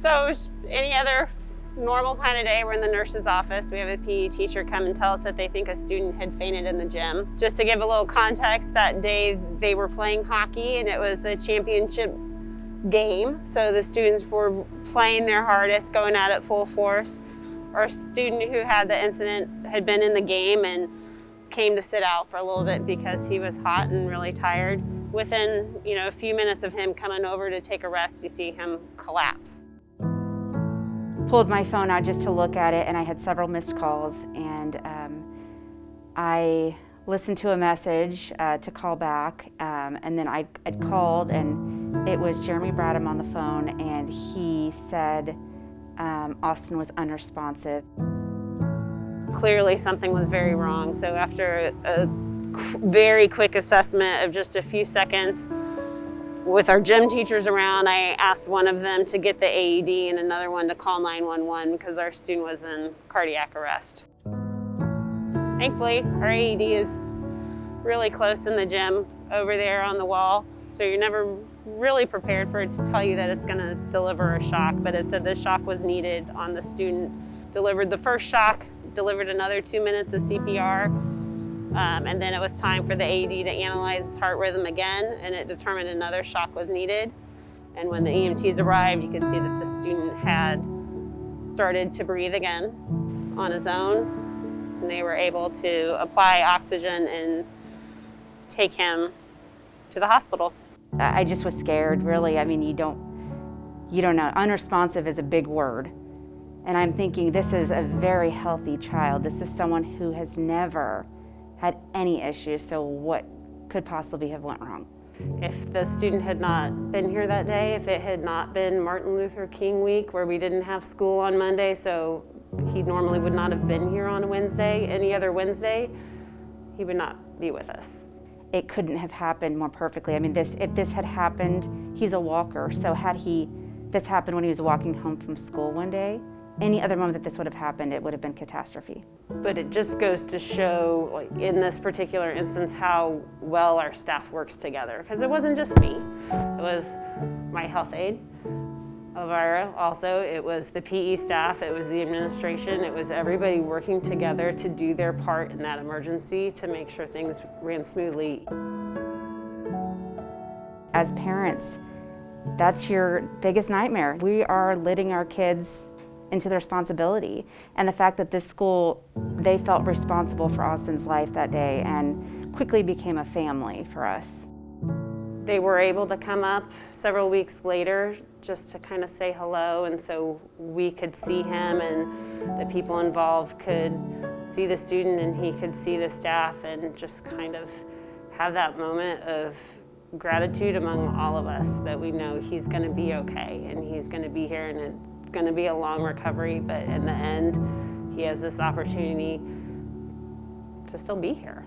So any other normal kind of day, we're in the nurse's office. We have a PE teacher come and tell us that they think a student had fainted in the gym. Just to give a little context, that day they were playing hockey and it was the championship game. So the students were playing their hardest, going at it full force. Our student who had the incident had been in the game and came to sit out for a little bit because he was hot and really tired. Within, a few minutes of him coming over to take a rest, you see him collapse. Pulled my phone out just to look at it, and I had several missed calls, and I listened to a message to call back, and then I'd called, and it was Jeremy Bradham on the phone, and he said Austin was unresponsive. Clearly something was very wrong, so after a very quick assessment of just a few seconds, with our gym teachers around, I asked one of them to get the AED and another one to call 911 because our student was in cardiac arrest. Thankfully, our AED is really close in the gym over there on the wall, so you're never really prepared for it to tell you that it's going to deliver a shock, but it said the shock was needed on the student. Delivered the first shock, delivered another 2 minutes of CPR, and then it was time for the AED to analyze heart rhythm again, and it determined another shock was needed. And when the EMTs arrived, you could see that the student had started to breathe again on his own, and they were able to apply oxygen and take him to the hospital. I just was scared, really. I mean, you don't know. Unresponsive is a big word. And I'm thinking, this is a very healthy child. This is someone who has never had any issues, so what could possibly have went wrong? If the student had not been here that day, if it had not been Martin Luther King week where we didn't have school on Monday, so he normally would not have been here on a Wednesday, any other Wednesday, he would not be with us. It couldn't have happened more perfectly. I mean, if this had happened, he's a walker, so had this happened when he was walking home from school one day, any other moment that this would have happened, it would have been catastrophe. But it just goes to show, like, in this particular instance, how well our staff works together. Because it wasn't just me. It was my health aide, Elvira, also. It was the PE staff. It was the administration. It was everybody working together to do their part in that emergency to make sure things ran smoothly. As parents, that's your biggest nightmare. We are letting our kids into the responsibility. And the fact that this school, they felt responsible for Austin's life that day and quickly became a family for us. They were able to come up several weeks later just to kind of say hello, and so we could see him and the people involved could see the student and he could see the staff and just kind of have that moment of gratitude among all of us that we know he's going to be okay and he's going to be here, and it's going to be a long recovery, but in the end, he has this opportunity to still be here.